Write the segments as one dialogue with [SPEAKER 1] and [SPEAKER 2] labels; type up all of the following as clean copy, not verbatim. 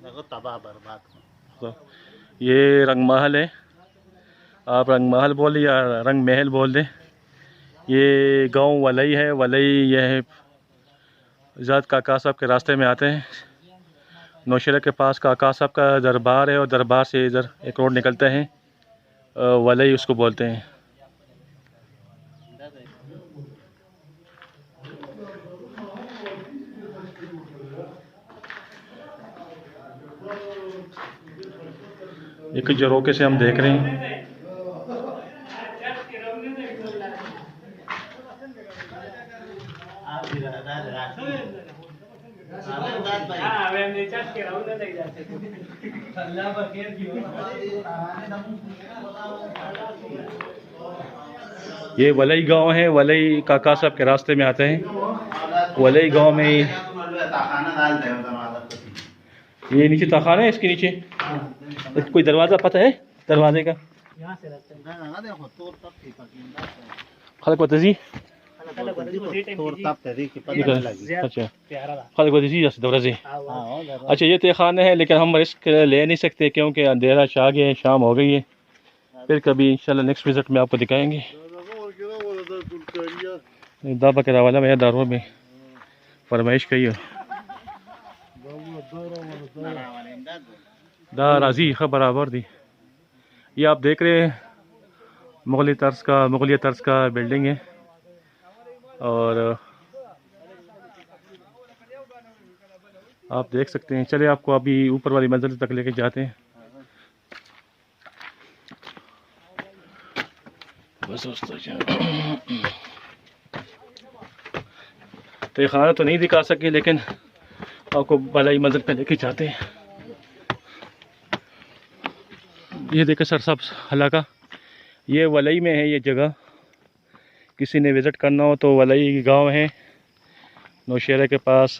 [SPEAKER 1] तबाह बर्बाद।
[SPEAKER 2] तो ये रंग महल है, आप रंग महल बोल या रंग महल बोल दें। ये गांव वलई है। वलई यह ज़ात काका साहब के रास्ते में आते हैं। नौशेरा के पास काका साहब का दरबार है और दरबार से इधर एक रोड निकलता है, वलई उसको बोलते हैं। एक झरोके से हम देख रहे हैं। ये वलई गांव है, वलई काका साहब के रास्ते में आते हैं। वलई गांव में ये नीचे तखाना है, इसके नीचे कोई दरवाज़ा पता है दरवाजे का? खलक वतजी अच्छा खलक वतजी दरवाजे। अच्छा ये तहखाना है, लेकिन हम रिस्क ले नहीं सकते क्योंकि अंधेरा छा गया है, शाम हो गई है। फिर कभी इंशाल्लाह नेक्स्ट विजिट में आपको दिखाएंगे। दाबा के वाला में दारों में फरमाइश कही हो दा राजी खा बराबर दी। ये आप देख रहे हैं मुगलिया तर्ज का बिल्डिंग है। और आप देख सकते हैं। चले आपको अभी ऊपर वाली मंजिल तक लेके जाते हैं। तो खाना तो नहीं दिखा सके, लेकिन आपको बालाई मंजिल पे लेके जाते हैं। ये देखे सरसब्ज इलाका, ये वलई में है। ये जगह किसी ने विज़िट करना हो तो वलई गांव है, नौशेरा के पास,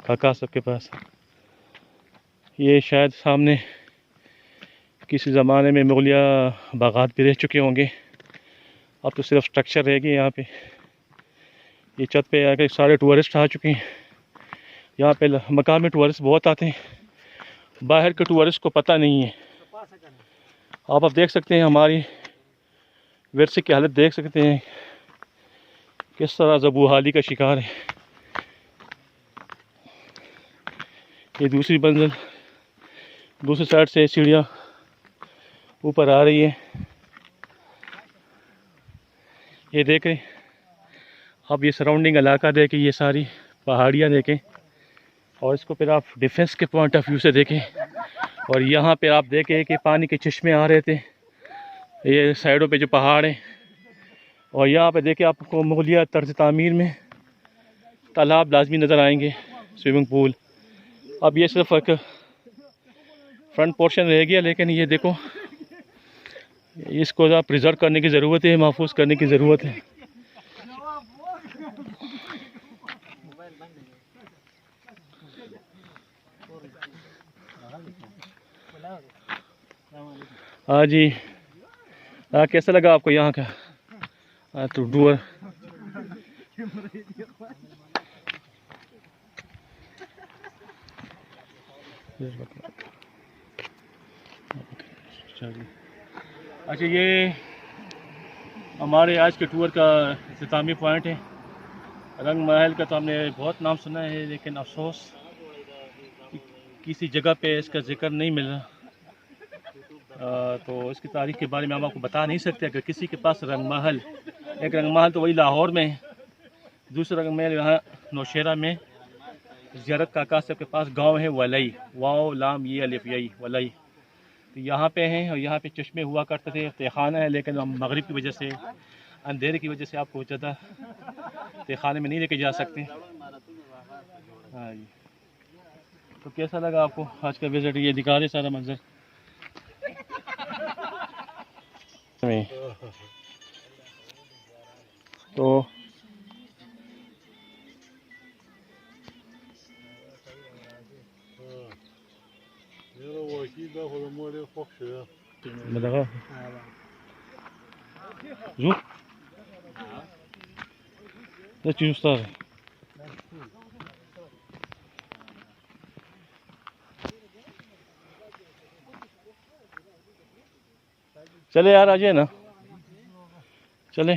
[SPEAKER 2] काका साहब के पास। ये शायद सामने किसी ज़माने में मुगलिया बागात भी रह चुके होंगे। अब तो सिर्फ स्ट्रक्चर रह गए यहाँ पे। ये छत पे आके सारे टूरिस्ट आ चुके हैं। यहाँ पे मकान में टूरिस्ट बहुत आते हैं, बाहर के टूरिस्ट को पता नहीं है। आप देख सकते हैं हमारी विरसे की हालत देख सकते हैं, किस तरह ज़बूहाली का शिकार है। ये दूसरी मंजिल, दूसरी साइड से सीढ़ियाँ ऊपर आ रही है। ये देखें अब, ये सराउंडिंग इलाका देखें, ये सारी पहाड़ियाँ देखें, और इसको फिर आप डिफेंस के पॉइंट ऑफ व्यू से देखें। और यहाँ पे आप देखें कि पानी के चश्मे आ रहे थे, ये साइडों पे जो पहाड़ हैं। और यहाँ पे देखें आपको मुगलिया तर्ज तामीर में तालाब लाजमी नज़र आएंगे, स्विमिंग पूल। अब ये सिर्फ एक फ्रंट पोर्शन रह गया, लेकिन ये देखो इसको प्रिजर्व करने की ज़रूरत है, महफूज करने की ज़रूरत है। हाँ जी, कैसा लगा आपको यहाँ का तो टूर? अच्छा, ये हमारे आज के टूर का इख्तितामी पॉइंट है। रंग महल का तो हमने बहुत नाम सुना है, लेकिन अफसोस किसी जगह पे इसका जिक्र नहीं मिल रहा। तो इसकी तारीख के बारे में हम आपको बता नहीं सकते। अगर किसी के पास रंग महल, एक रंग महल तो वही लाहौर में है, दूसरा रंग महल यहाँ नौशेरा में ज़ियारत काका साहब के पास गांव है वलई, वाव लाम ये अलिफ यही वलई। तो यहाँ पे हैं, और यहाँ पे चश्मे हुआ करते थे। तहखाना है, लेकिन हम मगरिब की वजह से, अंधेरे की वजह से आपको ज़्यादा तहखाने में नहीं लेके जा सकते। हाँ जी, तो कैसा लगा आपको आज का विज़िट? ये दिखा रहे सारा मंजर। तो Madaga. Zo. Dat je staat. चले यार, आ जाए ना, चले।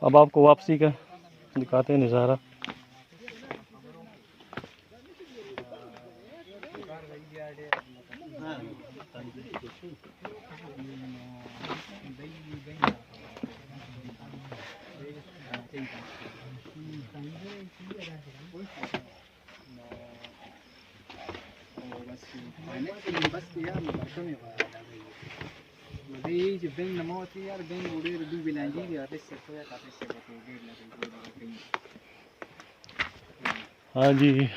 [SPEAKER 2] अब आपको वापसी का दिखाते हैं नज़ारा। हाँ जी,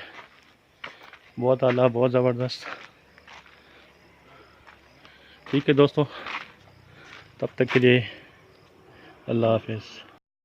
[SPEAKER 2] बहुत आला, बहुत ज़बरदस्त। ठीक है दोस्तों, तब तक के लिए अल्लाह हाफिज़।